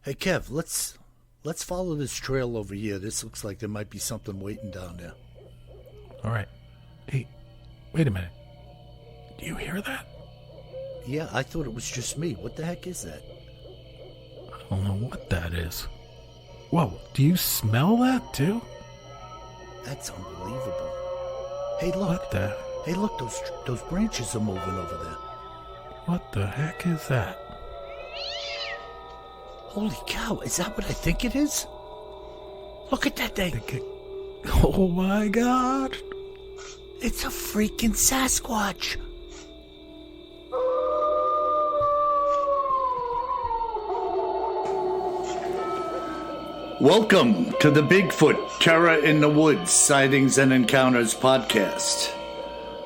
Hey Kev, let's follow this trail over here. This looks like there might be something waiting down there. All right. Hey, wait a minute. Do you hear that? Yeah, I thought it was just me. What the heck is that? I don't know what that is. Whoa, do you smell that too? That's unbelievable. Hey, look. What the? Hey, look, those branches are moving over there. What the heck is that? Holy cow, is that what I think it is? Look at that thing. Oh my God. It's a freaking Sasquatch. Welcome to the Bigfoot Terror in the Woods Sightings and Encounters podcast.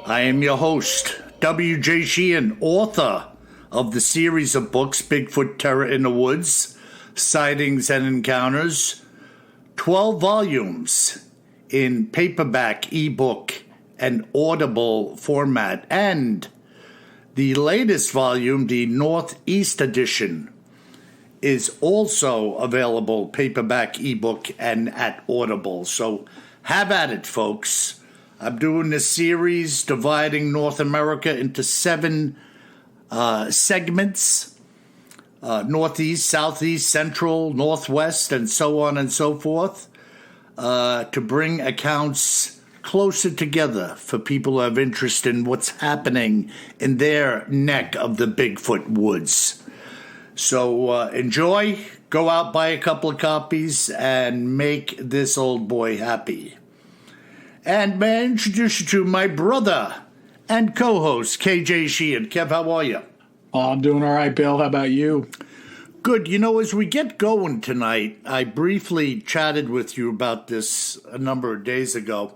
I am your host, W.J. Sheehan, author of the series of books Bigfoot Terror in the Woods Sightings and Encounters, 12 volumes in paperback, ebook, and audible format, and the latest volume, the Northeast edition, is also available paperback, ebook, and at Audible. So have at it, folks. I'm doing this series dividing North America into 7 segments. Northeast, Southeast, Central, Northwest, and so on and so forth, to bring accounts closer together for people who have interest in what's happening in their neck of the Bigfoot woods. So enjoy, go out, buy a couple of copies, and make this old boy happy. And may I introduce you to my brother and co-host, KJ Sheehan. Kev, how are you? Oh, I'm doing all right, Bill. How about you? Good. You know, as we get going tonight, I briefly chatted with you about this a number of days ago.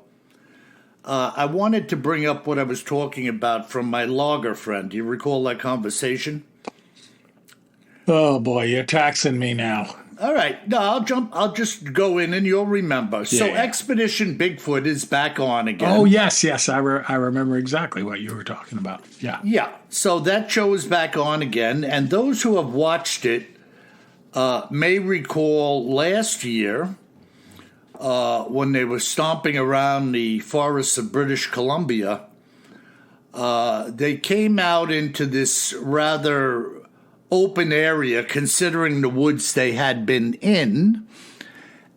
I wanted to bring up what I was talking about from my logger friend. Do you recall that conversation? Oh, boy, you're taxing me now. All right. No, I'll just go in and you'll remember. So Yeah. Expedition Bigfoot is back on again. Oh, yes. I remember exactly what you were talking about. Yeah. Yeah. So that show is back on again. And those who have watched it may recall last year when they were stomping around the forests of British Columbia, they came out into this rather open area considering the woods they had been in,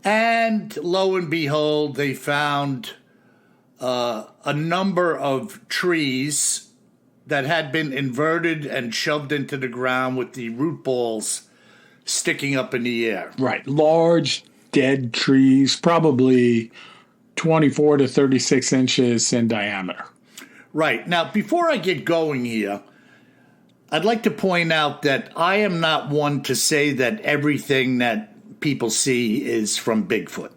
and lo and behold, they found a number of trees that had been inverted and shoved into the ground with the root balls sticking up in the air. Right. Large, dead trees, probably 24 to 36 inches in diameter. Right. Now, before I get going here, I'd like to point out that I am not one to say that everything that people see is from Bigfoot.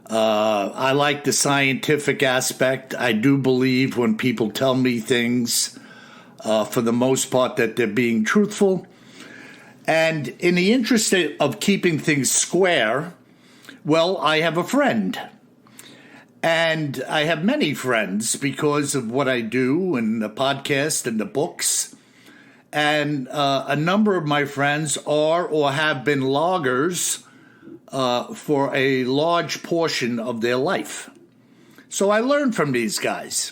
I like the scientific aspect. I do believe when people tell me things, for the most part, that they're being truthful. And in the interest of keeping things square, well, I have a friend. And I have many friends because of what I do and the podcast and the books. And a number of my friends are or have been loggers for a large portion of their life. So I learned from these guys.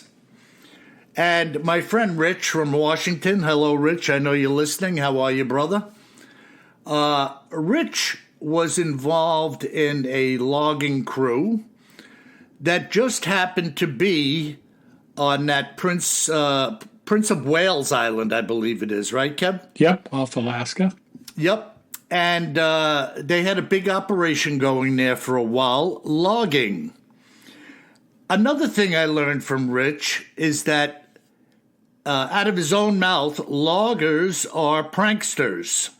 And my friend Rich from Washington, hello, Rich, I know you're listening. How are you, brother? Rich was involved in a logging crew that just happened to be on that Prince of Wales Island, I believe it is, right, Kev? Yep, off Alaska. Yep. And they had a big operation going there for a while, logging. Another thing I learned from Rich is that, out of his own mouth, loggers are pranksters.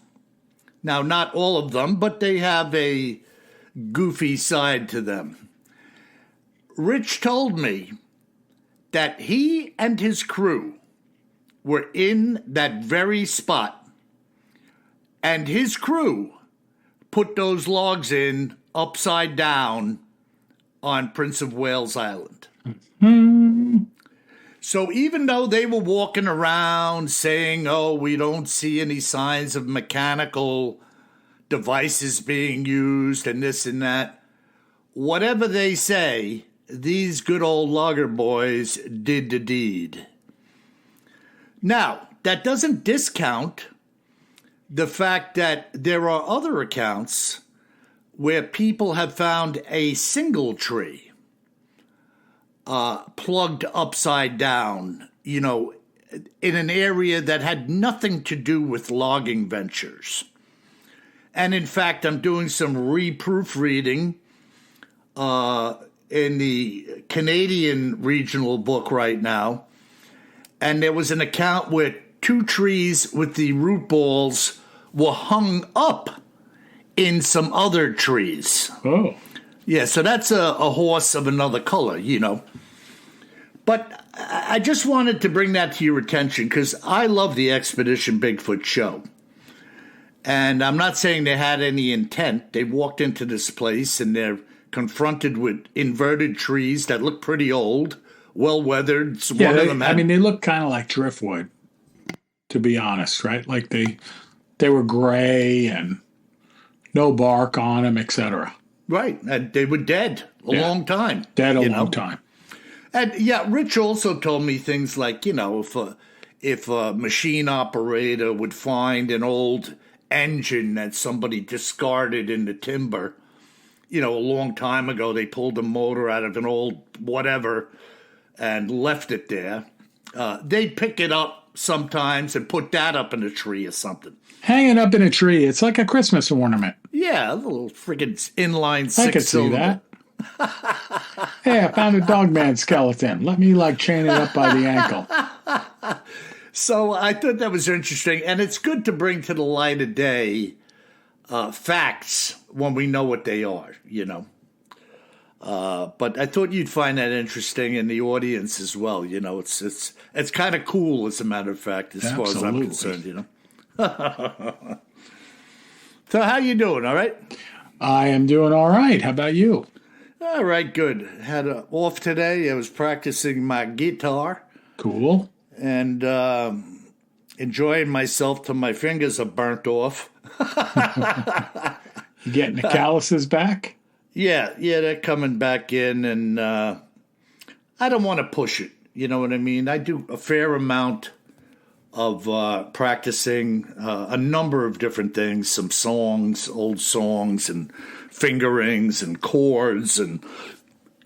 Now, not all of them, but they have a goofy side to them. Rich told me that he and his crew were in that very spot, and his crew put those logs in upside down on Prince of Wales Island. So even though they were walking around saying, oh, we don't see any signs of mechanical devices being used and this and that. Whatever they say, these good old logger boys did the deed. Now, that doesn't discount the fact that there are other accounts where people have found a single tree plugged upside down, in an area that had nothing to do with logging ventures. And in fact, I'm doing some proofreading in the Canadian regional book right now. And there was an account where 2 trees with the root balls were hung up in some other trees. Oh. Yeah, so that's a horse of another color, But I just wanted to bring that to your attention because I love the Expedition Bigfoot show. And I'm not saying they had any intent. They walked into this place and they're confronted with inverted trees that look pretty old, well-weathered. Yeah, they look kind of like driftwood, to be honest, right? Like they were gray and no bark on them, etc. Right, and they were dead a long time. Dead a long time. And yeah, Rich also told me things like, if a machine operator would find an old engine that somebody discarded in the timber, a long time ago, they pulled the motor out of an old whatever and left it there. They'd pick it up sometimes and put that up in a tree or something. Hang it up in a tree. It's like a Christmas ornament. Yeah, a little friggin' inline 6-cylinder. I could see that. Hey, I found a Dogman skeleton. Let me chain it up by the ankle. So I thought that was interesting, and it's good to bring to the light of day facts when we know what they are, But I thought you'd find that interesting, and the audience as well. It's kind of cool, as a matter of fact, as far as I'm concerned. So how you doing? All right? I am doing all right. How about you? All right, good. Had a off today. I was practicing my guitar. Cool. And enjoying myself till my fingers are burnt off. You getting the calluses back? Yeah, they're coming back in, and I don't want to push it. You know what I mean? I do a fair amount of practicing a number of different things, some songs, old songs, and fingerings and chords, and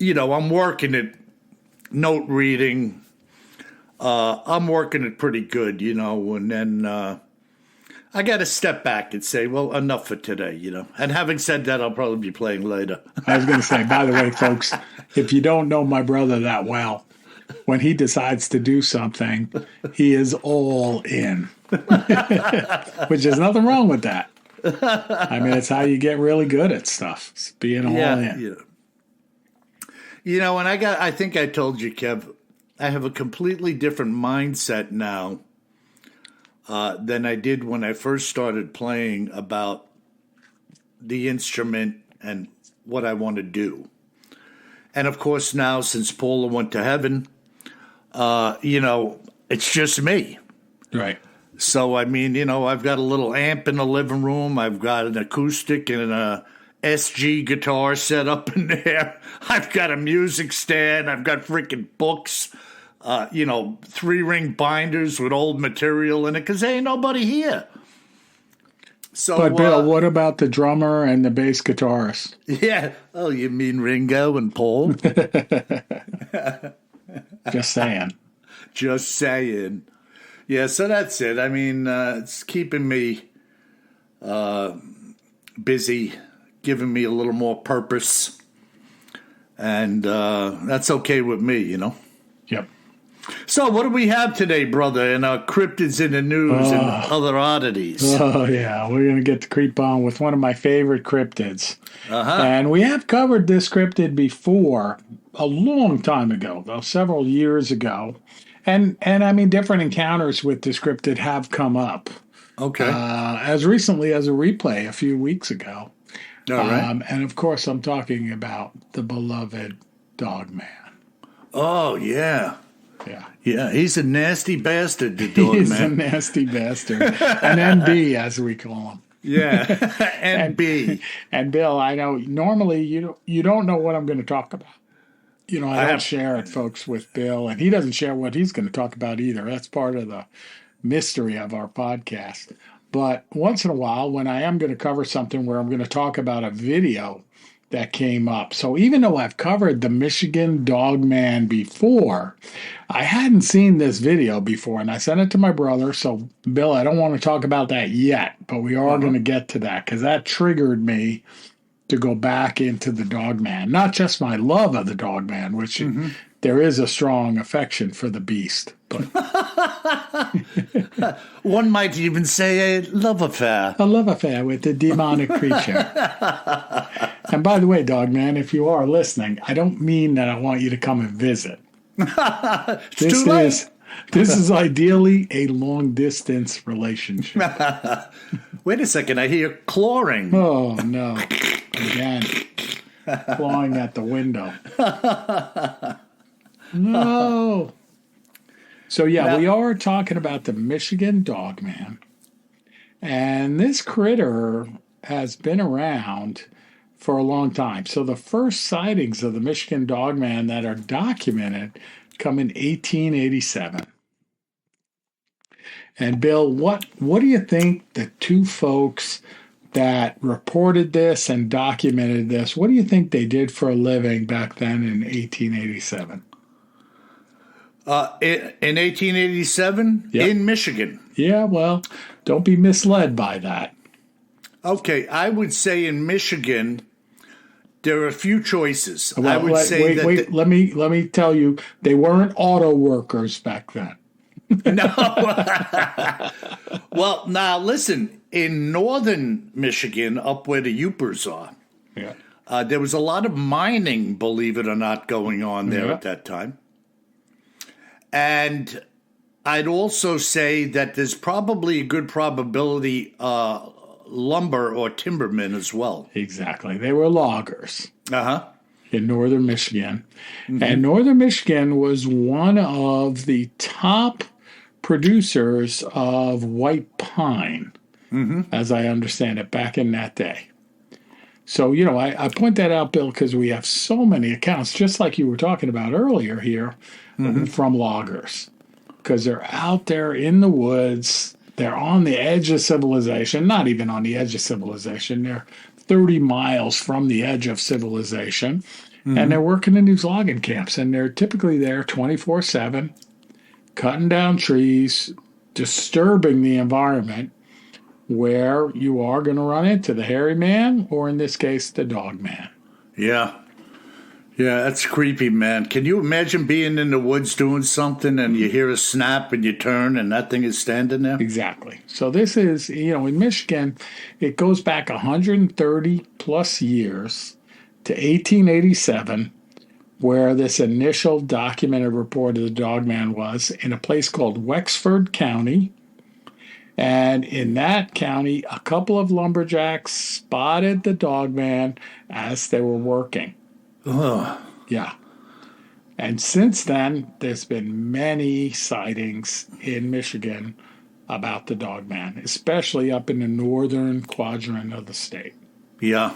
I'm working it, note reading. I'm working it pretty good, and then I got to step back and say, well, enough for today, And having said that, I'll probably be playing later. I was going to say, by the way, folks, if you don't know my brother that well, when he decides to do something, he is all in, which there's nothing wrong with that. I mean, it's how you get really good at stuff. It's being all in. Yeah. And I think I told you, Kev, I have a completely different mindset now than I did when I first started playing about the instrument and what I want to do. And of course, now since Paula went to heaven, it's just me. Right. So, I mean, I've got a little amp in the living room. I've got an acoustic and a SG guitar set up in there. I've got a music stand. I've got freaking books, 3-ring binders with old material in it because there ain't nobody here. So, but Bill, what about the drummer and the bass guitarist? Yeah. Oh, you mean Ringo and Paul? Just saying. Just saying. Yeah, so that's it. I mean, it's keeping me busy, giving me a little more purpose. And that's okay with me, Yep. So what do we have today, brother, in our cryptids in the news and other oddities? Oh, yeah. We're going to get to creep on with one of my favorite cryptids. And we have covered this cryptid before a long time ago, though, several years ago. And I mean, different encounters with this cryptid have come up. Okay. As recently as a replay a few weeks ago. All right. And, of course, I'm talking about the beloved Dogman. Oh, yeah. Yeah. Yeah, he's a nasty bastard, the Dogman. He's a nasty bastard. An MB, as we call him. Yeah. And B. And Bill, I know normally you don't know what I'm going to talk about. I don't share it, folks, with Bill, and he doesn't share what he's going to talk about either. That's part of the mystery of our podcast. But once in a while, when I am going to cover something where I'm going to talk about a video that came up. So even though I've covered the Michigan Dogman before, I hadn't seen this video before, and I sent it to my brother. So, Bill, I don't want to talk about that yet, but we are going to get to that because that triggered me to go back into the Dogman. Not just my love of the Dogman, which there is a strong affection for the beast. But one might even say a love affair. A love affair with the demonic creature. And by the way, Dogman, if you are listening, I don't mean that I want you to come and visit. This is ideally a long-distance relationship. Wait a second, I hear clawing. Oh, no. Again, clawing at the window. No. So, yeah, we are talking about the Michigan Dogman. And this critter has been around for a long time. So the first sightings of the Michigan Dogman that are documented come in 1887. And Bill, what do you think the two folks that reported this and documented this, what do you think they did for a living back then in 1887? In 1887? Yep. In Michigan? Yeah, well, don't be misled by that. Okay, I would say in Michigan, there are a few choices. Well, I would say let me tell you, they weren't auto workers back then. No. Well, now listen, in northern Michigan, up where the Yoopers are, there was a lot of mining, believe it or not, going on there at that time. And I'd also say that there's probably a good probability lumber or timbermen as well. Exactly. They were loggers. In northern Michigan. Mm-hmm. And northern Michigan was one of the top producers of white pine, as I understand it, back in that day. So, I point that out, Bill, because we have so many accounts, just like you were talking about earlier here, from loggers. Because they're out there in the woods. They're on the edge of civilization, not even on the edge of civilization. They're 30 miles from the edge of civilization. And they're working in these logging camps. And they're typically there 24/7, cutting down trees, disturbing the environment where you are going to run into the hairy man, or in this case, the dog man. Yeah. Yeah, that's creepy, man. Can you imagine being in the woods doing something and you hear a snap and you turn and that thing is standing there? Exactly. So this is, in Michigan, it goes back 130 plus years to 1887, where this initial documented report of the dogman was in a place called Wexford County. And in that county, a couple of lumberjacks spotted the dogman as they were working. Ugh. Yeah. And since then, there's been many sightings in Michigan about the dogman, especially up in the northern quadrant of the state. Yeah.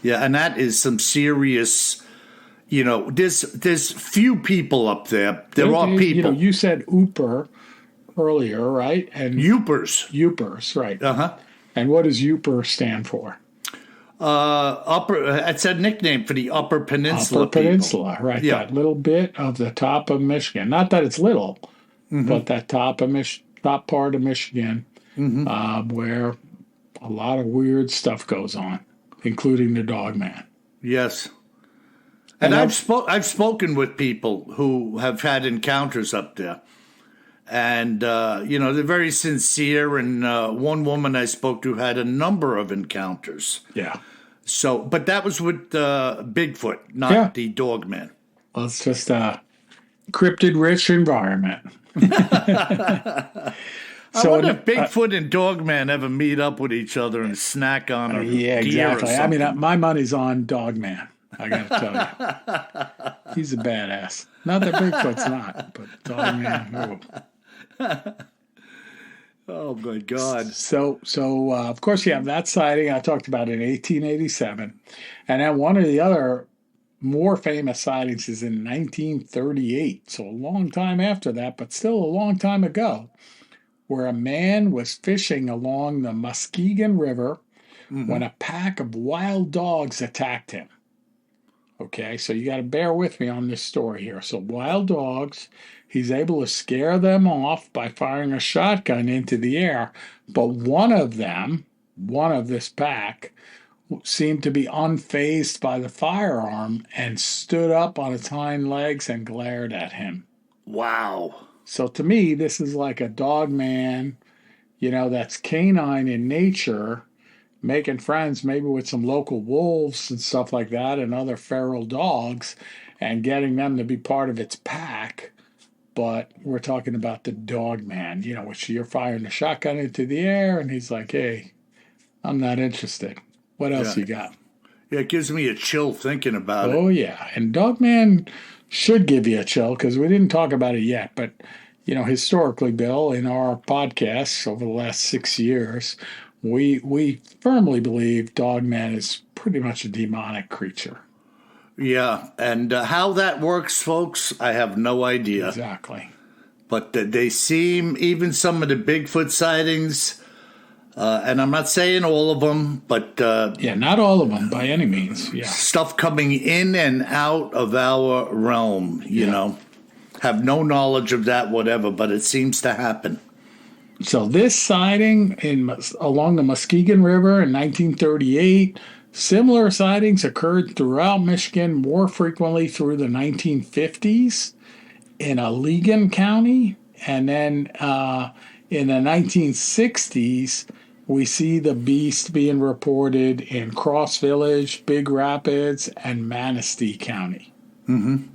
Yeah, and that is some serious, there's few people up there. There are people. You said Ooper earlier, right? And Yoopers, right. Uh-huh. And what does Yooper stand for? It's a nickname for the Upper Peninsula. Upper Peninsula, right? Yeah. That little bit of the top of Michigan. Not that it's little, but that top part of Michigan, where a lot of weird stuff goes on, including the dogman. Yes. And I've spoken with people who have had encounters up there. And, they're very sincere. And one woman I spoke to had a number of encounters. Yeah. So, but that was with Bigfoot, not the dogman. Well, it's just a cryptid-rich environment. I wonder if Bigfoot and Dogman ever meet up with each other and snack on a yeah, deer exactly. or something. I mean, my money's on Dogman. I got to tell you, he's a badass. Not that Bigfoot's not, but Dogman. Oh my God. So of course you have that sighting I talked about in 1887, and then one of the other more famous sightings is in 1938. So a long time after that, but still a long time ago, where a man was fishing along the Muskegon River when a pack of wild dogs attacked him. Okay, so you got to bear with me on this story here. So wild dogs, he's able to scare them off by firing a shotgun into the air, but one of this pack, seemed to be unfazed by the firearm and stood up on its hind legs and glared at him. Wow. So to me, this is like a dog man, that's canine in nature, making friends maybe with some local wolves and stuff like that and other feral dogs and getting them to be part of its pack. But we're talking about the dog man, which you're firing a shotgun into the air and he's like, hey, I'm not interested. What else you got? Yeah, it gives me a chill thinking about it. Oh, yeah. And dog man should give you a chill because we didn't talk about it yet. But, historically, Bill, in our podcasts over the last 6 years, we firmly believe Dogman is pretty much a demonic creature. Yeah, and how that works, folks, I have no idea. Exactly. But they seem, even some of the Bigfoot sightings, and I'm not saying all of them, but... not all of them by any means, yeah. Stuff coming in and out of our realm, you know. Have no knowledge of that, whatever, but it seems to happen. So this sighting along the Muskegon River in 1938, similar sightings occurred throughout Michigan more frequently through the 1950s in Allegan County. And then in the 1960s, we see the beast being reported in Cross Village, Big Rapids, and Manistee County. Mm-hmm.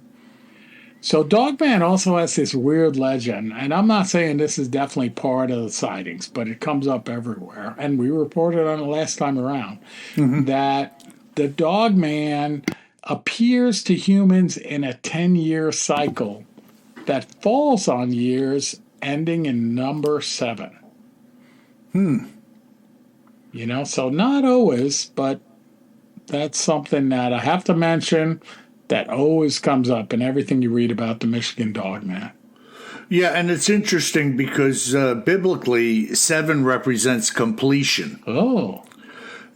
So Dogman also has this weird legend, and I'm not saying this is definitely part of the sightings, but it comes up everywhere, and we reported on it last time around, that the Dogman appears to humans in a 10-year cycle that falls on years ending in number 7. So not always, but that's something that I have to mention that always comes up in everything you read about the Michigan Dogman. Yeah, and it's interesting because biblically, 7 represents completion. Oh.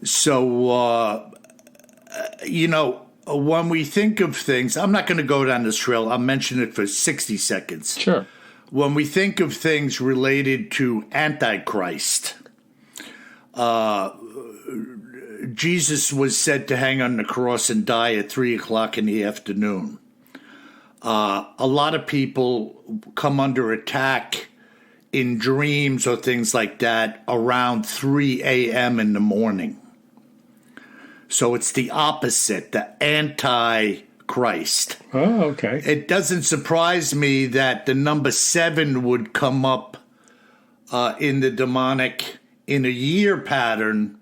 So, when we think of things, I'm not going to go down this trail. I'll mention it for 60 seconds. Sure. When we think of things related to Antichrist, Jesus was said to hang on the cross and die at 3 o'clock in the afternoon. A lot of people come under attack in dreams or things like that around 3 a.m. in the morning. So it's the opposite, the Antichrist. Oh, okay. It doesn't surprise me that the number 7 would come up in the demonic in a year pattern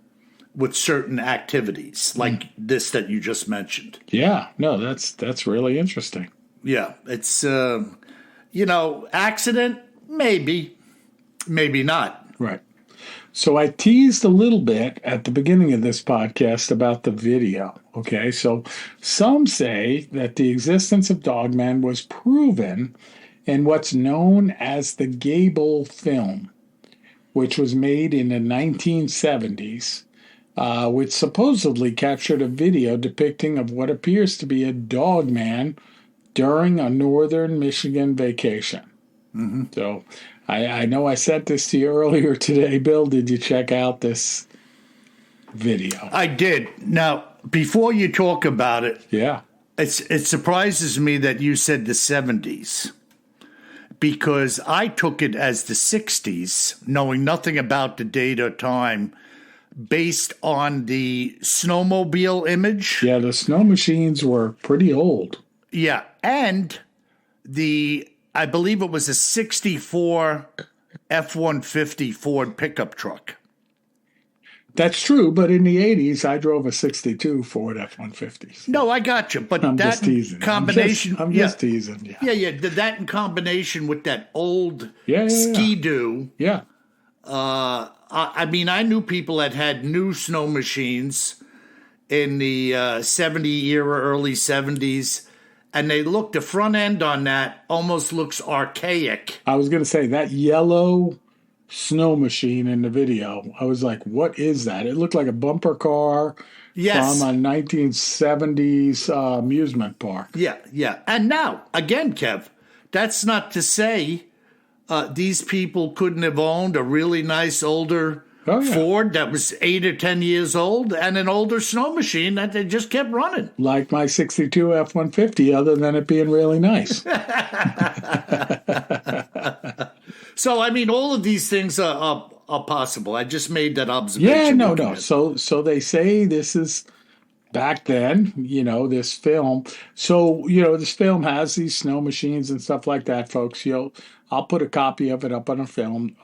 with certain activities like this that you just mentioned. Yeah, no, that's really interesting. Yeah, it's, accident, maybe not. Right. So I teased a little bit at the beginning of this podcast about the video. Okay, so some say that the existence of Dogman was proven in what's known as the Gable film, which was made in the 1970s. Which supposedly captured a video depicting of what appears to be a dog man during a northern Michigan vacation. So I know I sent this to you earlier today, Bill. Did you check out this video? I did. Now, before you talk about it, it surprises me that you said the 70s. Because I took it as the 60s, knowing nothing about the date or time, based on the snowmobile image. Yeah, the snow machines were pretty old. Yeah, and I believe it was a 64 F-150 Ford pickup truck. That's true, but in the 80s, I drove a 62 Ford F-150. No, I got you, but I'm that just teasing. combination... I'm just teasing, Yeah, that in combination with that old Ski-Doo. Ski-Doo. Yeah. I mean, I knew people that had new snow machines in the 70 era, early 70s, and the front end on that almost looks archaic. I was going to say that yellow snow machine in the video. I was like, what is that? It looked like a bumper car Yes. from a 1970s amusement park. Yeah, yeah. And now, again, Kev, that's not to say these people couldn't have owned a really nice older Ford that was 8 or 10 years old and an older snow machine that they just kept running. Like my 62 F-150, other than it being really nice. So, I mean, all of these things are possible. I just made that observation. Yeah, no. So they say this is back then, this film. So, this film has these snow machines and stuff like that, folks. I'll put a copy of it up on our website,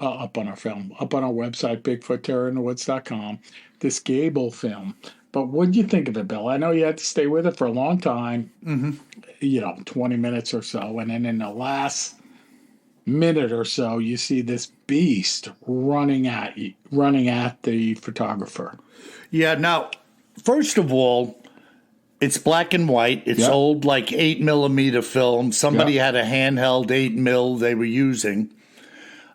BigfootTerrorInTheWoods.com, this Gable film. But what did you think of it, Bill? I know you had to stay with it for a long time, 20 minutes or so. And then in the last minute or so, you see this beast running at the photographer. Yeah, now, first of all, it's black and white. It's old, like 8mm film. Somebody had a handheld 8mm they were using.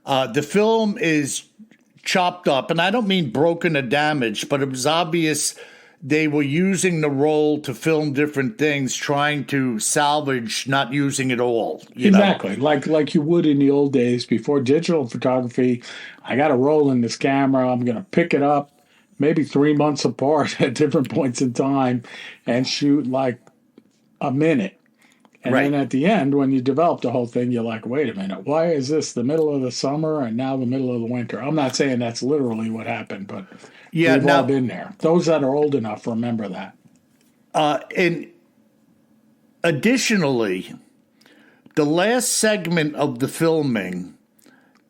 The film is chopped up, and I don't mean broken or damaged, but it was obvious they were using the roll to film different things, trying to salvage, not using it all. Exactly, like you would in the old days before digital photography. I got a roll in this camera. I'm going to pick it up maybe 3 months apart at different points in time and shoot like a minute. And then at the end, when you develop the whole thing, you're like, wait a minute, why is this the middle of the summer and now the middle of the winter? I'm not saying that's literally what happened, but we've all been there. Those that are old enough remember that. And additionally, the last segment of the filming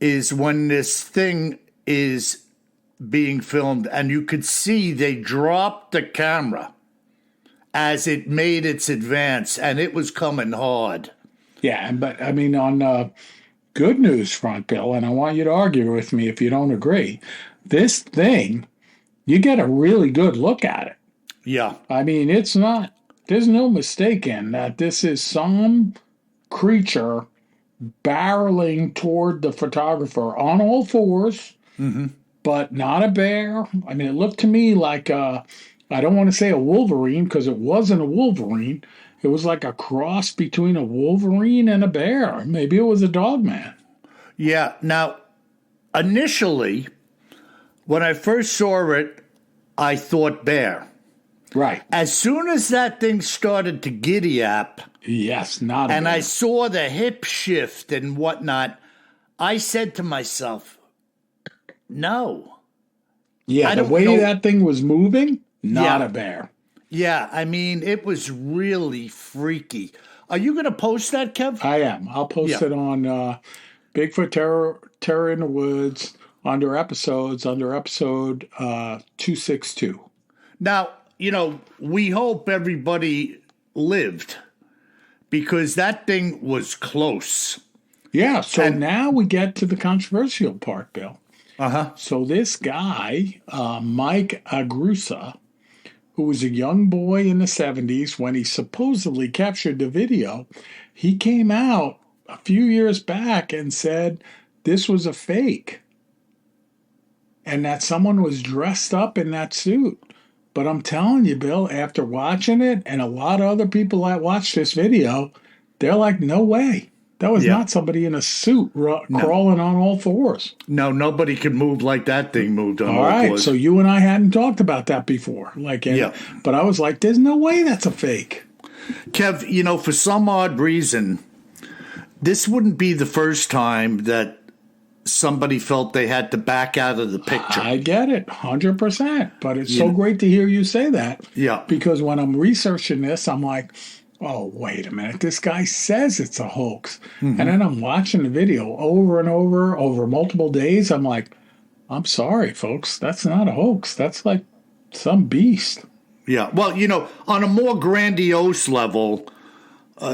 is when this thing is being filmed, and you could see they dropped the camera as it made its advance, and it was coming hard. Yeah, but I mean, on the good news front, Bill, and I want you to argue with me if you don't agree, this thing, you get a really good look at it. Yeah. I mean, there's no mistaking that this is some creature barreling toward the photographer on all fours, but not a bear. I mean, it looked to me like I don't want to say a wolverine because it wasn't a wolverine. It was like a cross between a wolverine and a bear. Maybe it was a dog man. Yeah. Now, initially, when I first saw it, I thought bear. Right. As soon as that thing started to giddy up, yes, not a and bear. I saw the hip shift and whatnot, I said to myself, no. Yeah, the way that thing was moving, not a bear. Yeah, I mean, it was really freaky. Are you going to post that, Kev? I am. I'll post it on Bigfoot Terror in the Woods under episode 262. Now, we hope everybody lived because that thing was close. Yeah, so now we get to the controversial part, Bill. So this guy, Mike Agrusa, who was a young boy in the 70s when he supposedly captured the video, he came out a few years back and said this was a fake and that someone was dressed up in that suit. But I'm telling you, Bill, after watching it and a lot of other people that watched this video, they're like, no way. That was not somebody in a suit crawling on all fours. No, nobody could move like that thing moved on all fours. All right, so you and I hadn't talked about that before. But I was like, there's no way that's a fake. Kev, for some odd reason, this wouldn't be the first time that somebody felt they had to back out of the picture. I get it, 100%. But it's so great to hear you say that. Yeah. Because when I'm researching this, I'm like, oh, wait a minute, this guy says it's a hoax. And then I'm watching the video over and over multiple days. I'm like, I'm sorry, folks, that's not a hoax. That's like some beast. Yeah, well, on a more grandiose level,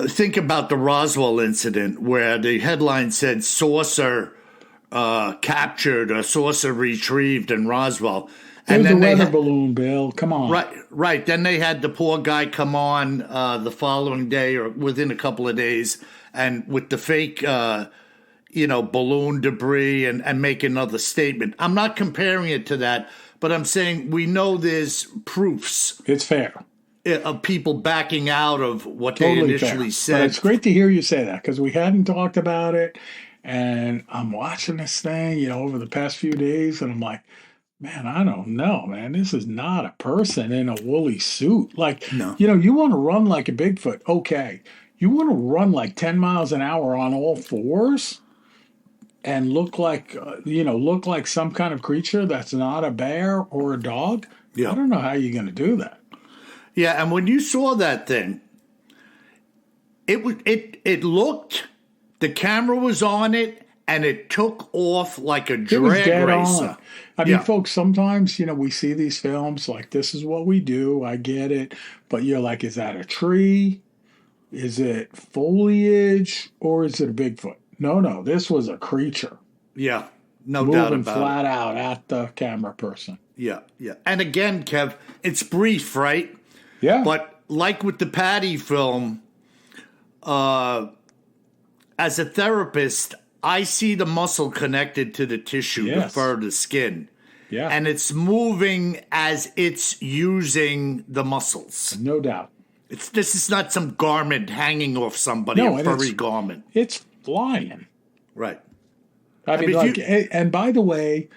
think about the Roswell incident where the headline said saucer captured, a saucer retrieved in Roswell. There's a weather balloon, Bill. Come on. Right. Then they had the poor guy come on the following day or within a couple of days, and with the fake, balloon debris and make another statement. I'm not comparing it to that, but I'm saying we know there's proofs. It's fair. Of people backing out of what Totally they initially fair. said. But it's great to hear you say that because we hadn't talked about it. And I'm watching this thing, over the past few days, and I'm like, man, I don't know, man. This is not a person in a woolly suit. Like, No. You want to run like a Bigfoot. Okay. You want to run like 10 miles an hour on all fours and look like some kind of creature that's not a bear or a dog? Yeah. I don't know how you're going to do that. Yeah, and when you saw that thing, it looked, the camera was on it, and it took off like a drag racer. On. I mean, folks, sometimes, we see these films like this is what we do. I get it. But you're like, is that a tree? Is it foliage? Or is it a Bigfoot? No. This was a creature. Yeah, no doubt about it. Moving flat out at the camera person. Yeah. And again, Kev, it's brief, right? Yeah. But like with the Patty film, as a therapist, I see the muscle connected to the tissue, the fur, the skin. Yeah. And it's moving as it's using the muscles. No doubt. This is not some garment hanging off somebody, a furry garment. It's flying. Right. I mean, and by the way,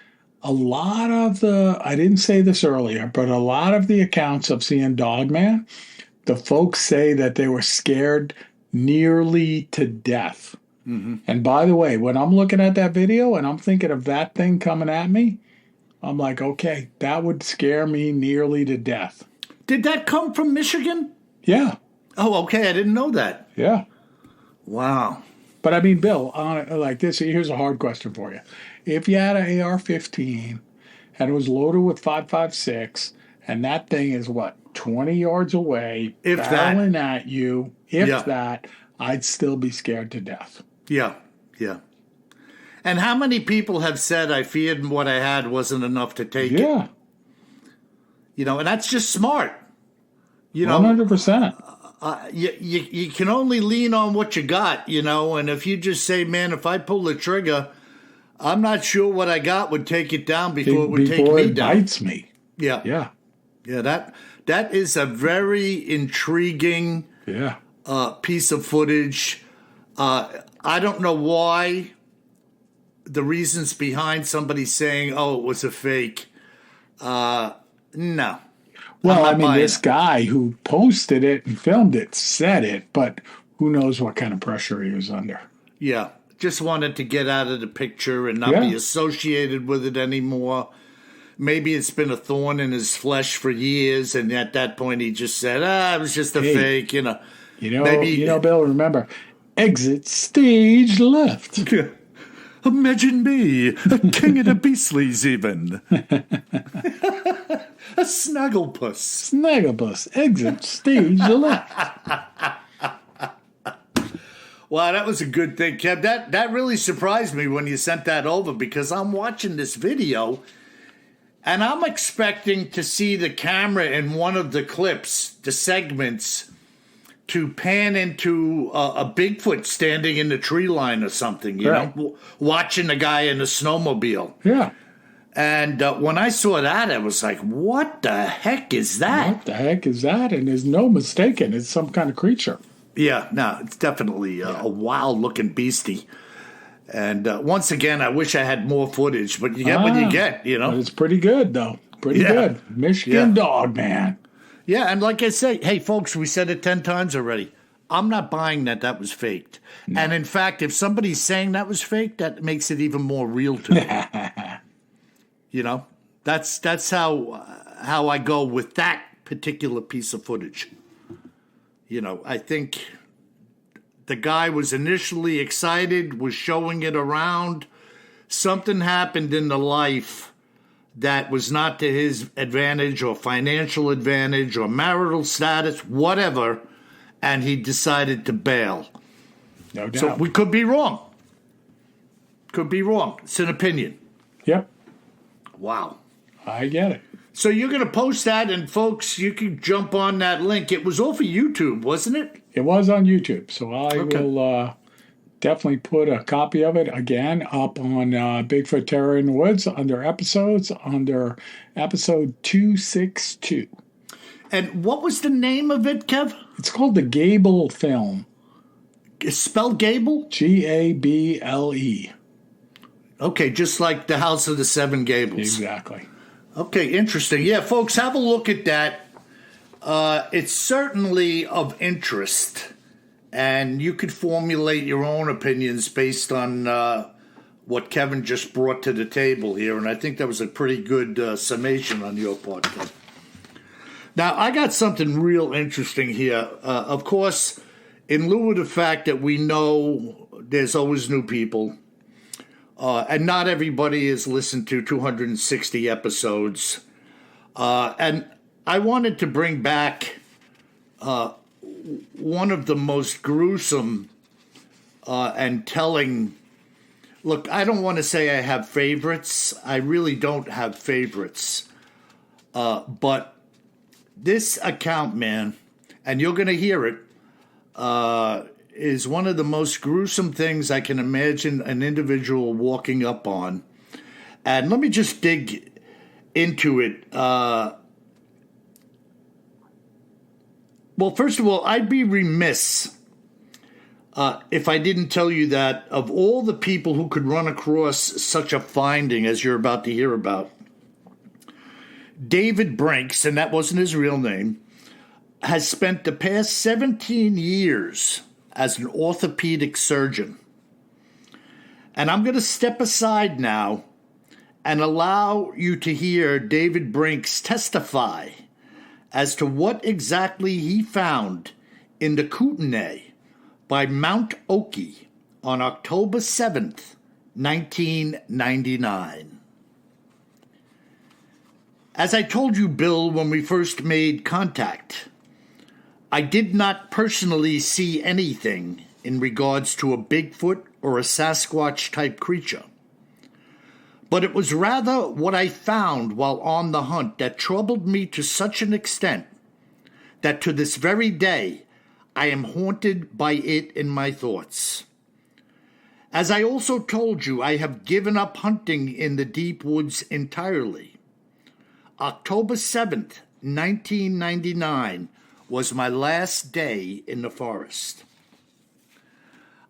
a lot of I didn't say this earlier, but a lot of the accounts of seeing Dogman, the folks say that they were scared nearly to death. Mm-hmm. And by the way, when I'm looking at that video and I'm thinking of that thing coming at me, I'm like, okay, that would scare me nearly to death. Did that come from Michigan? Yeah. Oh, okay. I didn't know that. Yeah. Wow. But I mean, Bill, like this, here's a hard question for you. If you had an AR-15 and it was loaded with 5.56 and that thing is 20 yards away, barreling at you, that, I'd still be scared to death. Yeah. And how many people have said I feared what I had wasn't enough to take it? Yeah. And that's just smart. 100%. You can only lean on what you got, and if you just say, man, if I pull the trigger, I'm not sure what I got would take it down before it would take me down. Bites me. Yeah. That is a very intriguing piece of footage. I don't know why, the reasons behind somebody saying, oh, it was a fake. No. Well, I mean, this guy who posted it and filmed it said it, but who knows what kind of pressure he was under. Yeah. Just wanted to get out of the picture and not be associated with it anymore. Maybe it's been a thorn in his flesh for years, and at that point he just said, it was just a fake, Bill, remember, exit stage left. Imagine me, the king of the beastlies even. A snagglepuss. Snagglepuss, exit stage left. Wow, that was a good thing, Kev. That really surprised me when you sent that over because I'm watching this video and I'm expecting to see the camera in one of the clips, the segments, to pan into a Bigfoot standing in the tree line or something, you know, watching a guy in a snowmobile. Yeah. And when I saw that, I was like, what the heck is that? What the heck is that? And there's no mistaking. It's some kind of creature. Yeah, no, it's definitely a wild-looking beastie. And once again, I wish I had more footage, but you get what you get, But it's pretty good, though. Pretty good. Michigan dog, man. Yeah, and like I say, hey, folks, we said it 10 times already. I'm not buying that was faked. No. And in fact, if somebody's saying that was fake, that makes it even more real to me. That's how I go with that particular piece of footage. I think the guy was initially excited, was showing it around. Something happened in the life that was not to his advantage or financial advantage or marital status, whatever, and he decided to bail. No doubt. So we could be wrong. Could be wrong. It's an opinion. Yep, Wow. I get it. So you're going to post that, and folks, you can jump on that link. It was off of YouTube, wasn't it? It was on YouTube, so I Okay. will definitely put a copy of it again up on Bigfoot Terror in the Woods under episode 262. And what was the name of it, Kev? It's called the Gable Film. Spell Gable? Gable. Okay, just like the House of the Seven Gables. Exactly. Okay, interesting. Yeah, folks, have a look at that. It's certainly of interest, and you could formulate your own opinions based on what Kevin just brought to the table here, and I think that was a pretty good summation on your part, Kevin. Now, I got something real interesting here. Of course, in lieu of the fact that we know there's always new people, and not everybody has listened to 260 episodes. And I wanted to bring back one of the most gruesome and telling. Look, I don't want to say I have favorites. I really don't have favorites. But this account, man, and you're going to hear it, is one of the most gruesome things I can imagine an individual walking up on. And let me just dig into it. Well, first of all, I'd be remiss if I didn't tell you that of all the people who could run across such a finding as you're about to hear about, David Brinks, and that wasn't his real name, has spent the past 17 years as an orthopedic surgeon. And I'm going to step aside now and allow you to hear David Brinks testify as to what exactly he found in the Kootenai by Mount Oki on October 7th, 1999. As I told you, Bill, when we first made contact, I did not personally see anything in regards to a Bigfoot or a Sasquatch-type creature. But it was rather what I found while on the hunt that troubled me to such an extent that to this very day I am haunted by it in my thoughts. As I also told you, I have given up hunting in the deep woods entirely. October 7th, 1999 was my last day in the forest.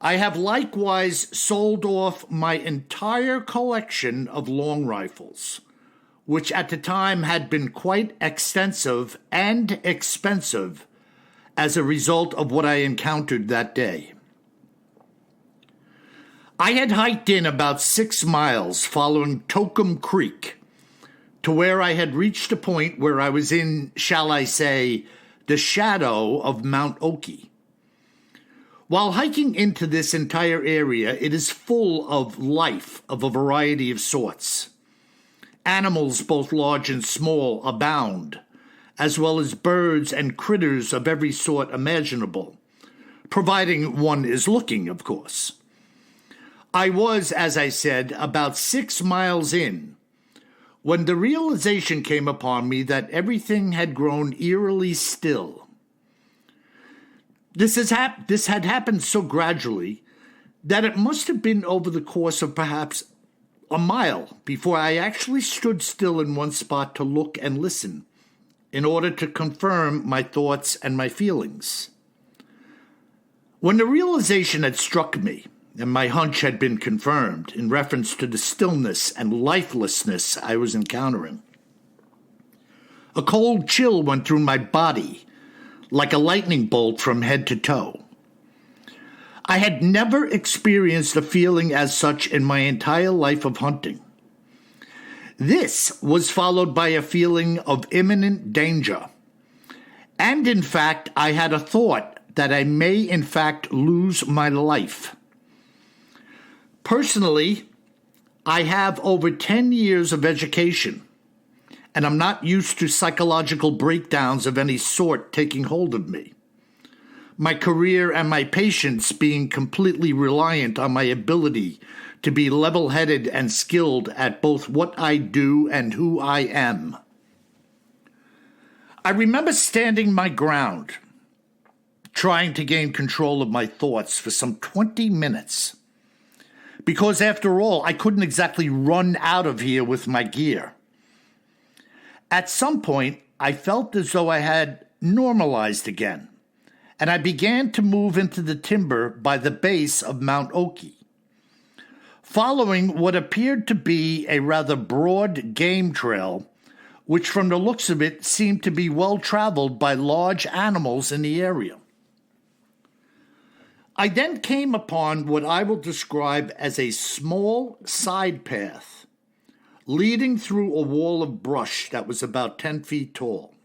I have likewise sold off my entire collection of long rifles, which at the time had been quite extensive and expensive as a result of what I encountered that day. I had hiked in about 6 miles following Tokum Creek to where I had reached a point where I was in, shall I say, the shadow of Mount Oki. While hiking into this entire area, it is full of life of a variety of sorts. Animals, both large and small, abound, as well as birds and critters of every sort imaginable, providing one is looking, of course. I was, as I said, about 6 miles in, when the realization came upon me that everything had grown eerily still. This had happened so gradually that it must have been over the course of perhaps a mile before I actually stood still in one spot to look and listen in order to confirm my thoughts and my feelings. When the realization had struck me, and my hunch had been confirmed in reference to the stillness and lifelessness I was encountering, a cold chill went through my body like a lightning bolt from head to toe. I had never experienced a feeling as such in my entire life of hunting. This was followed by a feeling of imminent danger. And in fact, I had a thought that I may in fact lose my life. Personally, I have over 10 years of education, and I'm not used to psychological breakdowns of any sort taking hold of me. My career and my patience being completely reliant on my ability to be level-headed and skilled at both what I do and who I am. I remember standing my ground, trying to gain control of my thoughts for some 20 minutes. Because after all, I couldn't exactly run out of here with my gear. At some point, I felt as though I had normalized again, and I began to move into the timber by the base of Mount Oki, following what appeared to be a rather broad game trail, which from the looks of it seemed to be well traveled by large animals in the area. I then came upon what I will describe as a small side path leading through a wall of brush that was about 10 feet tall.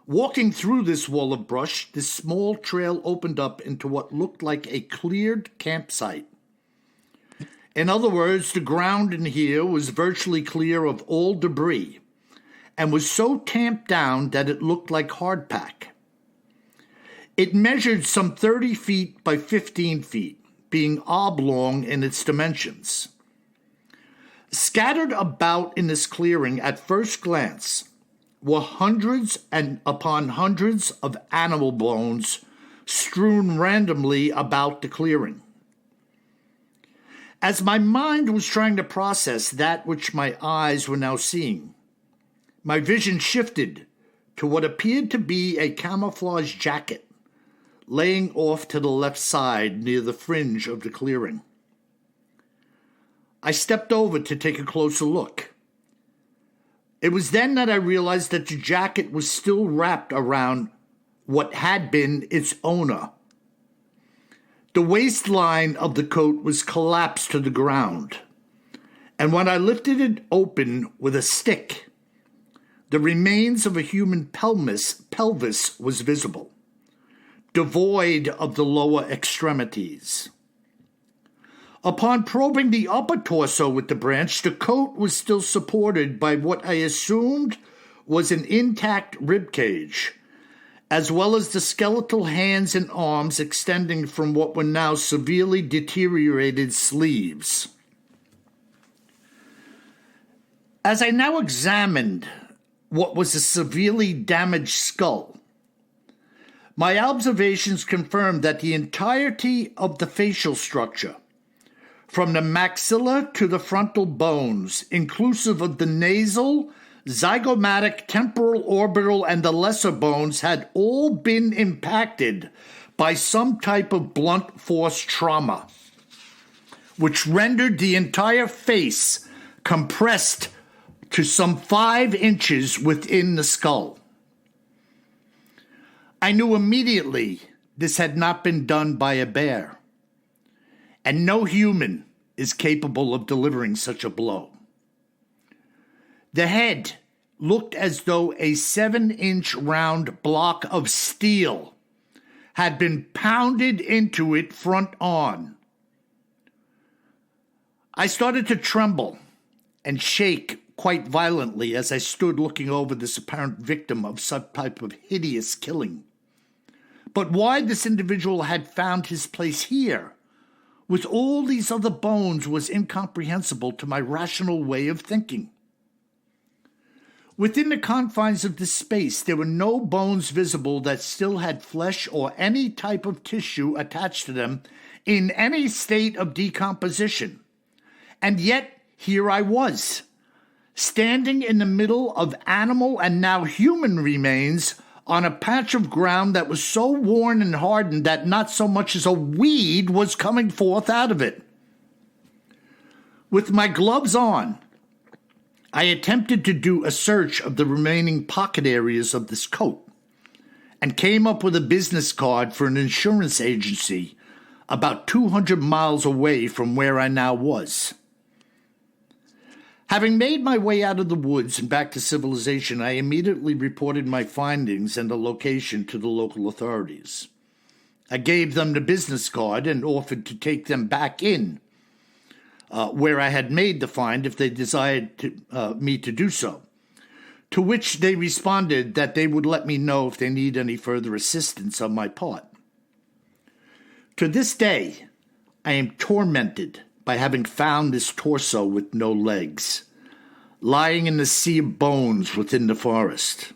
Walking through this wall of brush, this small trail opened up into what looked like a cleared campsite. In other words, the ground in here was virtually clear of all debris and was so tamped down that it looked like hardpack. It measured some 30 feet by 15 feet, being oblong in its dimensions. Scattered about in this clearing at first glance were hundreds and upon hundreds of animal bones strewn randomly about the clearing. As my mind was trying to process that which my eyes were now seeing, my vision shifted to what appeared to be a camouflage jacket laying off to the left side near the fringe of the clearing. I stepped over to take a closer look. It was then that I realized that the jacket was still wrapped around what had been its owner. The waistline of the coat was collapsed to the ground, and when I lifted it open with a stick, the remains of a human pelvis was visible, devoid of the lower extremities. Upon probing the upper torso with the branch, the coat was still supported by what I assumed was an intact rib cage, as well as the skeletal hands and arms extending from what were now severely deteriorated sleeves. As I now examined what was a severely damaged skull, my observations confirmed that the entirety of the facial structure, from the maxilla to the frontal bones, inclusive of the nasal, zygomatic, temporal, orbital, and the lesser bones, had all been impacted by some type of blunt force trauma, which rendered the entire face compressed to some 5 inches within the skull. I knew immediately this had not been done by a bear, and no human is capable of delivering such a blow. The head looked as though a 7-inch round block of steel had been pounded into it front on. I started to tremble and shake quite violently as I stood looking over this apparent victim of some type of hideous killing. But why this individual had found his place here, with all these other bones, was incomprehensible to my rational way of thinking. Within the confines of this space, there were no bones visible that still had flesh or any type of tissue attached to them in any state of decomposition. And yet, here I was, standing in the middle of animal and now human remains on a patch of ground that was so worn and hardened that not so much as a weed was coming forth out of it. With my gloves on, I attempted to do a search of the remaining pocket areas of this coat and came up with a business card for an insurance agency about 200 miles away from where I now was. Having made my way out of the woods and back to civilization, I immediately reported my findings and the location to the local authorities. I gave them the business card and offered to take them back in where I had made the find if they desired me to do so, to which they responded that they would let me know if they need any further assistance on my part. To this day, I am tormented by having found this torso with no legs, lying in the sea of bones within the forest.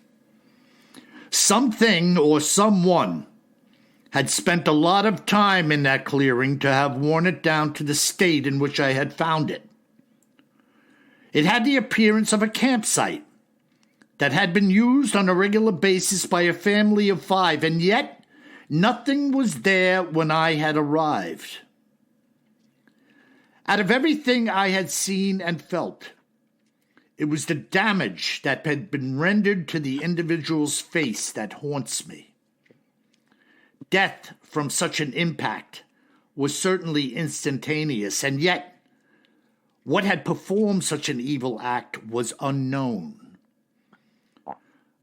Something or someone had spent a lot of time in that clearing to have worn it down to the state in which I had found it. It had the appearance of a campsite that had been used on a regular basis by a family of 5, and yet nothing was there when I had arrived. Out of everything I had seen and felt, it was the damage that had been rendered to the individual's face that haunts me. Death from such an impact was certainly instantaneous, and yet what had performed such an evil act was unknown.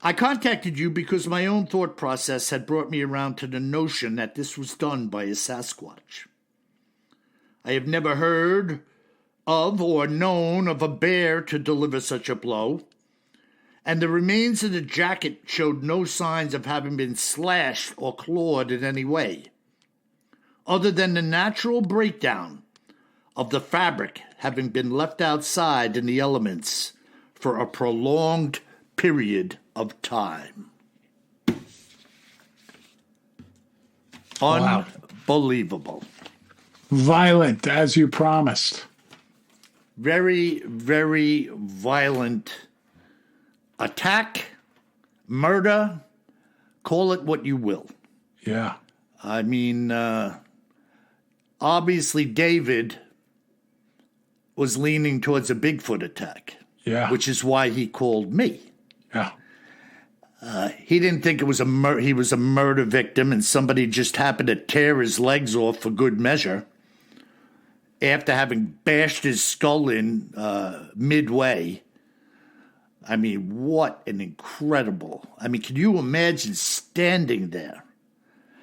I contacted you because my own thought process had brought me around to the notion that this was done by a Sasquatch. I have never heard of or known of a bear to deliver such a blow, and the remains of the jacket showed no signs of having been slashed or clawed in any way, other than the natural breakdown of the fabric having been left outside in the elements for a prolonged period of time. Wow. Unbelievable. Violent, as you promised. Very, very violent attack, murder, call it what you will. Yeah. I mean, obviously David was leaning towards a Bigfoot attack. Yeah. Which is why he called me. Yeah. He didn't think it was he was a murder victim and somebody just happened to tear his legs off for good measure after having bashed his skull in midway. I mean, what an incredible... I mean, can you imagine standing there?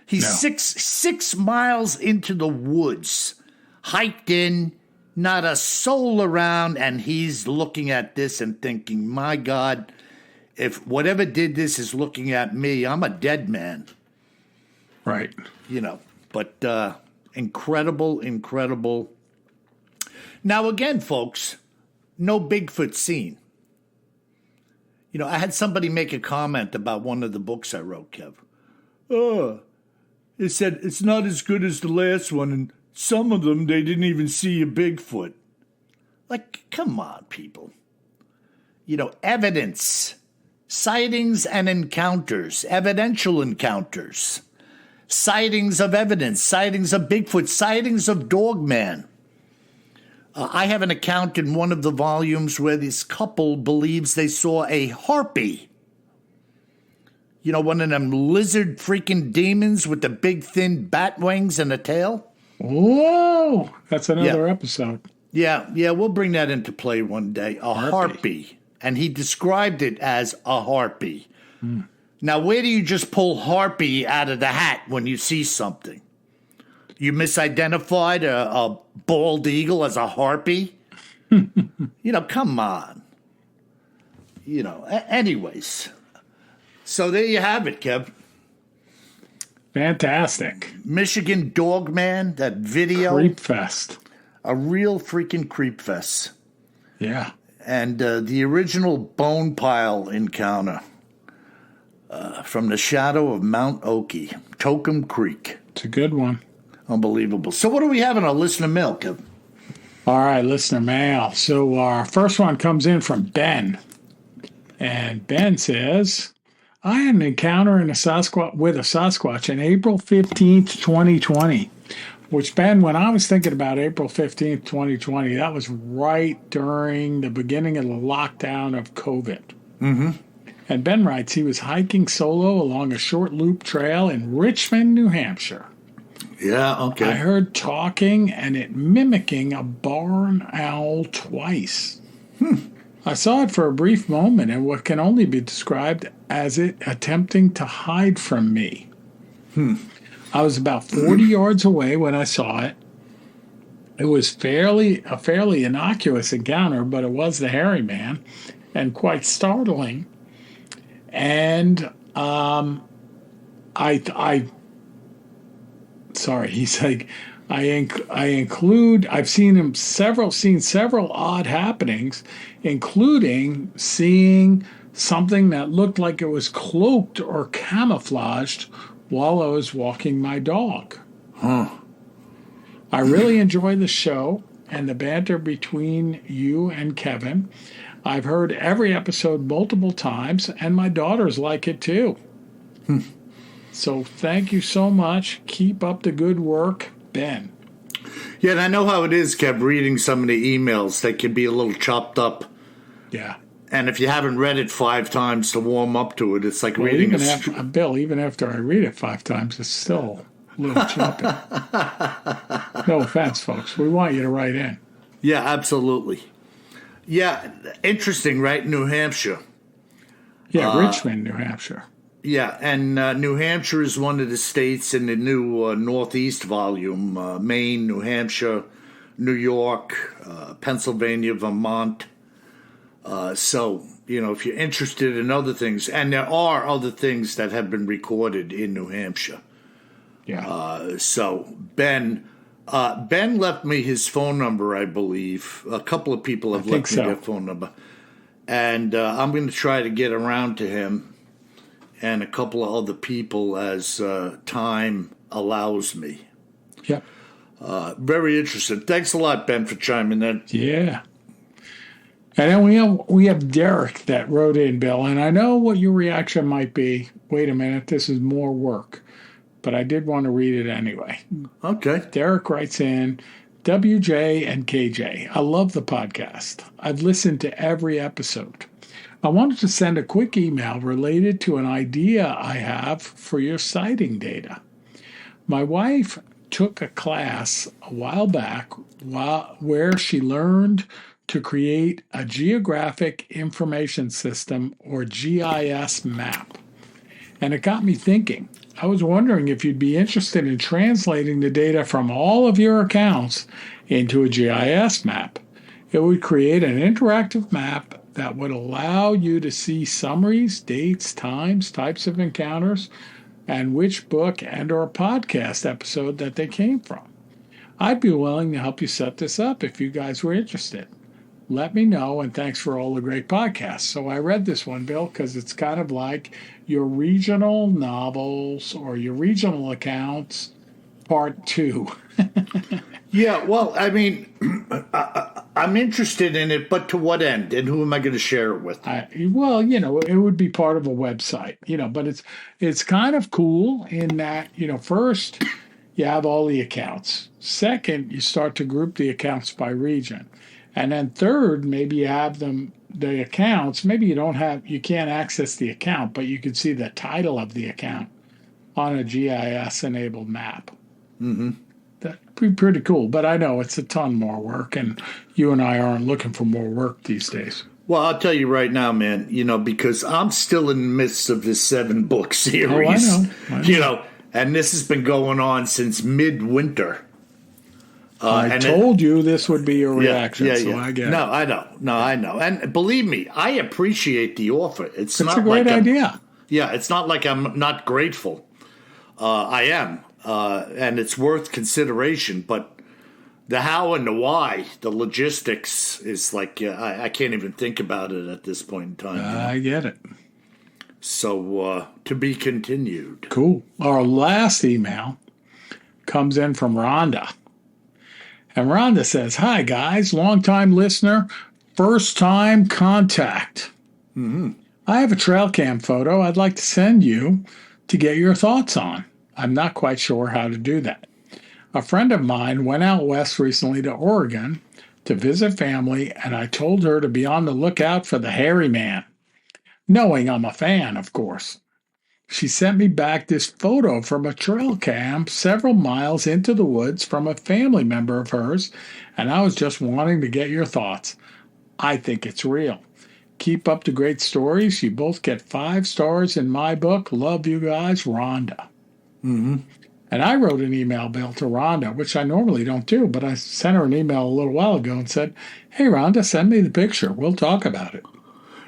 He's 6 miles into the woods, hiked in, not a soul around, and he's looking at this and thinking, my God, if whatever did this is looking at me, I'm a dead man. Right. You know, but incredible, incredible. Now, again, folks, no Bigfoot seen. You know, I had somebody make a comment about one of the books I wrote, Kev. Oh, it said it's not as good as the last one, and some of them, they didn't even see a Bigfoot. Like, come on, people. You know, evidence, sightings and encounters, evidential encounters, sightings of evidence, sightings of Bigfoot, sightings of Dogman. I have an account in one of the volumes where this couple believes they saw a harpy. You know, one of them lizard freaking demons with the big thin bat wings and a tail. Whoa! That's another episode. Yeah, we'll bring that into play one day. A harpy. And he described it as a harpy. Now, where do you just pull harpy out of the hat when you see something? You misidentified a bald eagle as a harpy? You know, come on. You know, anyways. So there you have it, Kev. Fantastic. Michigan Dogman, that video. Creep fest. A real freaking creep fest. Yeah. And the original Bonepile encounter from the shadow of Mount Oki, Tokum Creek. It's a good one. Unbelievable. So what do we have in our listener mail, Kev? All right, listener mail. So our first one comes in from Ben. And Ben says, I had an encounter with a Sasquatch on April 15th, 2020. Which, Ben, when I was thinking about April 15th, 2020, that was right during the beginning of the lockdown of COVID. Mm-hmm. And Ben writes he was hiking solo along a short loop trail in Richmond, New Hampshire. Yeah, okay. I heard talking and it mimicking a barn owl twice. I saw it for a brief moment in what can only be described as it attempting to hide from me. I was about 40 yards away when I saw it. It was a fairly innocuous encounter, but it was the hairy man and quite startling. And sorry, he's like, I've seen several odd happenings, including seeing something that looked like it was cloaked or camouflaged while I was walking my dog. Huh. I really enjoy the show and the banter between you and Kevin. I've heard every episode multiple times, and my daughters like it too. So thank you so much. Keep up the good work, Ben. Yeah, and I know how it is, Kev, reading some of the emails. They can be a little chopped up. Yeah. And if you haven't read it 5 times to warm up to it, it's like reading Bill, even after I read it 5 times, it's still a little choppy. No offense, folks. We want you to write in. Yeah, absolutely. Yeah, interesting, right? New Hampshire. Yeah, Richmond, New Hampshire. Yeah, and New Hampshire is one of the states in the new Northeast volume. Maine, New Hampshire, New York, Pennsylvania, Vermont. So, if you're interested in other things, and there are other things that have been recorded in New Hampshire. Yeah. So, Ben left me his phone number, I believe. A couple of people have left me their phone number. And I'm going to try to get around to him and a couple of other people as time allows me. Yep. Very interesting. Thanks a lot, Ben, for chiming in. Yeah. And then we have Derek that wrote in, Bill, and I know what your reaction might be. Wait a minute, this is more work. But I did want to read it anyway. Okay. Derek writes in, WJ and KJ, I love the podcast. I've listened to every episode. I wanted to send a quick email related to an idea I have for your sighting data. My wife took a class a while back where she learned to create a geographic information system, or GIS map. And it got me thinking. I was wondering if you'd be interested in translating the data from all of your accounts into a GIS map. It would create an interactive map that would allow you to see summaries, dates, times, types of encounters, and which book and or podcast episode that they came from. I'd be willing to help you set this up if you guys were interested. Let me know, and thanks for all the great podcasts. So I read this one, Bill, because it's kind of like your regional novels or your regional accounts, part 2. Yeah, well, I mean, I'm interested in it, but to what end? And who am I going to share it with? It would be part of a website, but it's kind of cool in that, first, you have all the accounts. Second, you start to group the accounts by region. And then third, maybe you have the accounts. Maybe you can't access the account, but you can see the title of the account on a GIS-enabled map. Mm-hmm. That'd be pretty cool. But I know it's a ton more work, and you and I aren't looking for more work these days. Well, I'll tell you right now, man, because I'm still in the midst of this 7-book series. Oh, I know. And this has been going on since midwinter. I told you this would be your reaction, so I get it. No, I know. And believe me, I appreciate the offer. It's not a great idea. Yeah, it's not like I'm not grateful. I am, and it's worth consideration. But the how and the why, the logistics, is like I can't even think about it at this point in time. I get it. So to be continued. Cool. Our last email comes in from Rhonda. And Rhonda says, hi, guys, long-time listener, first-time contact. Mm-hmm. I have a trail cam photo I'd like to send you to get your thoughts on. I'm not quite sure how to do that. A friend of mine went out west recently to Oregon to visit family, and I told her to be on the lookout for the hairy man, knowing I'm a fan, of course. She sent me back this photo from a trail cam several miles into the woods from a family member of hers, and I was just wanting to get your thoughts. I think it's real. Keep up the great stories. You both get 5 stars in my book. Love you guys, Rhonda. Mm-hmm. And I wrote an email, Bill, to Rhonda, which I normally don't do, but I sent her an email a little while ago and said, hey, Rhonda, send me the picture. We'll talk about it.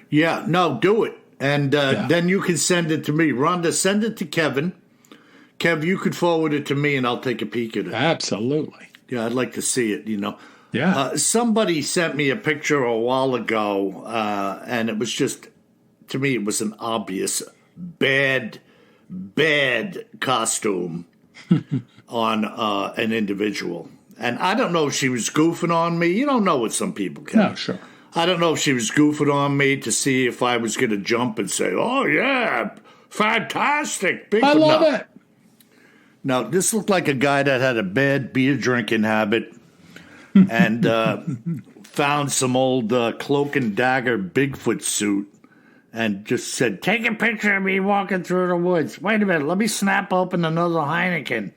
Yeah, no, do it. And then you can send it to me. Rhonda, send it to Kevin. Kev, you could forward it to me and I'll take a peek at it. Absolutely. Yeah, I'd like to see it, Yeah. Somebody sent me a picture a while ago, and it was just, to me, it was an obvious bad costume on an individual. And I don't know if she was goofing on me. You don't know what some people can. No, sure. I don't know if she was goofing on me to see if I was going to jump and say, oh, yeah, fantastic. I love it. No, this looked like a guy that had a bad beer drinking habit and found some old cloak and dagger Bigfoot suit and just said, take a picture of me walking through the woods. Wait a minute, let me snap open another Heineken.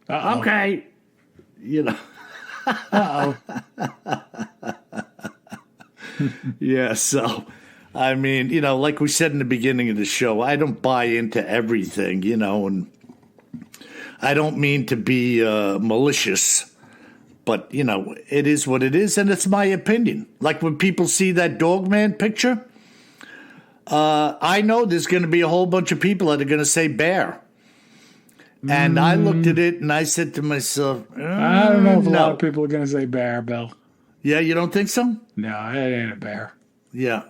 Okay. Uh-oh. Yeah, so, I mean, like we said in the beginning of the show, I don't buy into everything, and I don't mean to be malicious, but, it is what it is, and it's my opinion. Like when people see that Dogman picture, I know there's going to be a whole bunch of people that are going to say bear. And I looked at it and I said to myself, I don't know if a lot of people are going to say bear, Bill. Yeah, you don't think so? No, it ain't a bear. Yeah.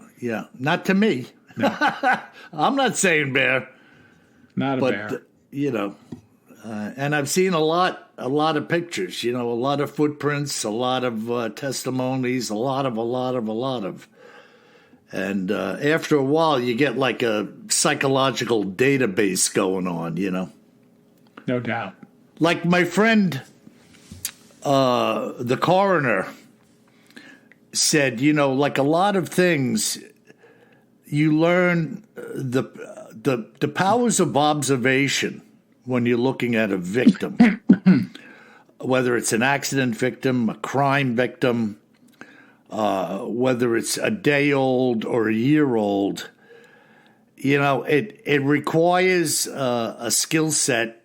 Not to me. No. I'm not saying bear. Not a bear. And I've seen a lot of pictures, a lot of footprints, a lot of testimonies, a lot of. And after a while, you get like a psychological database going on, No doubt. Like my friend, the coroner, said, like a lot of things, you learn the powers of observation when you're looking at a victim, whether it's an accident victim, a crime victim, whether it's a day old or a year old. It requires a skill set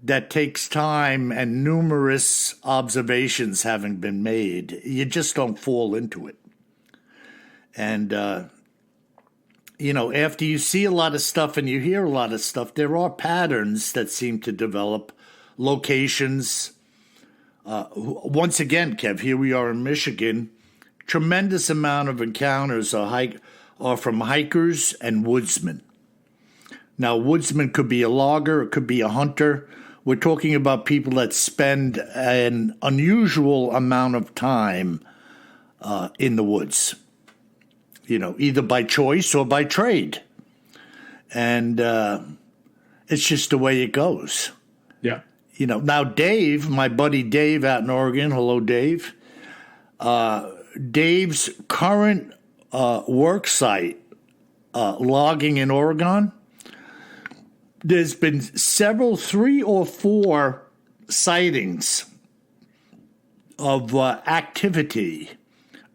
that takes time and numerous observations having been made. You just don't fall into it. And, after you see a lot of stuff and you hear a lot of stuff, there are patterns that seem to develop, locations. Once again, Kev, here we are in Michigan. Tremendous amount of encounters are from hikers and woodsmen. Now, woodsman could be a logger, it could be a hunter. We're talking about people that spend an unusual amount of time in the woods, either by choice or by trade. And it's just the way it goes. Yeah. Now Dave, my buddy Dave out in Oregon, hello, Dave. Dave's current work site, logging in Oregon, there's been 3 or 4 sightings of activity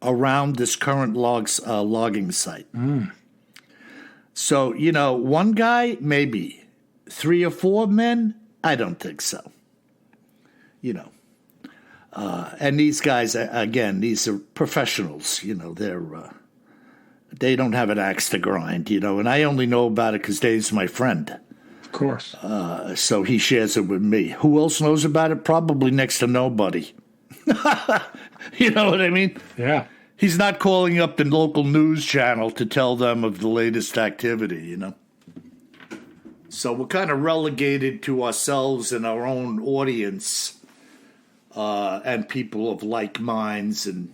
around this current logging site. So, one guy, maybe. 3 or 4 men, I don't think so. And these guys, again, these are professionals. They don't have an axe to grind, and I only know about it because Dave's my friend. Of course. So he shares it with me. Who else knows about it? Probably next to nobody. You know what I mean? Yeah. He's not calling up the local news channel to tell them of the latest activity, So we're kind of relegated to ourselves and our own audience and people of like minds and,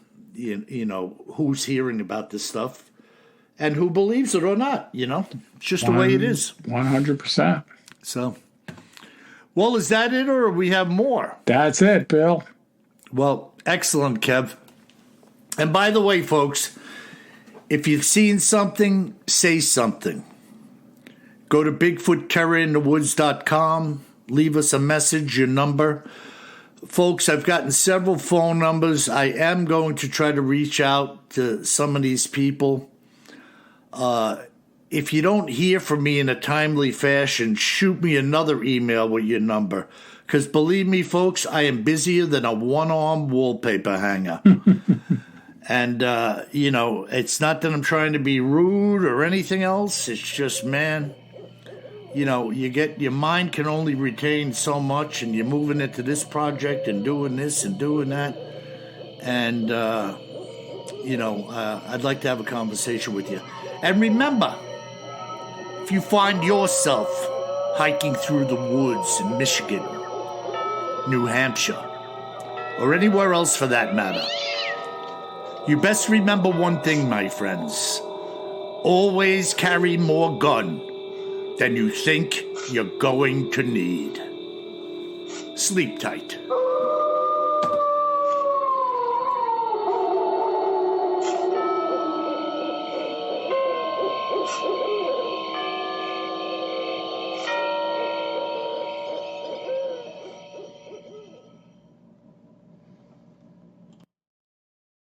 who's hearing about this stuff and who believes it or not, It's just the way it is. 100%. So, well, is that it or we have more? That's it, Bill. Well, excellent, Kev. And by the way, folks, if you've seen something, say something. Go to BigfootTerrorInTheWoods.com. Leave us a message, your number. Folks, I've gotten several phone numbers. I am going to try to reach out to some of these people. If you don't hear from me in a timely fashion, shoot me another email with your number. Because believe me, folks, I am busier than a one-arm wallpaper hanger. And, it's not that I'm trying to be rude or anything else. It's just, man, you know, your mind can only retain so much, and you're moving into this project and doing this and doing that. And, I'd like to have a conversation with you. And remember, if you find yourself hiking through the woods in Michigan, New Hampshire, or anywhere else for that matter, you best remember one thing, my friends. Always carry more gun than you think you're going to need. Sleep tight.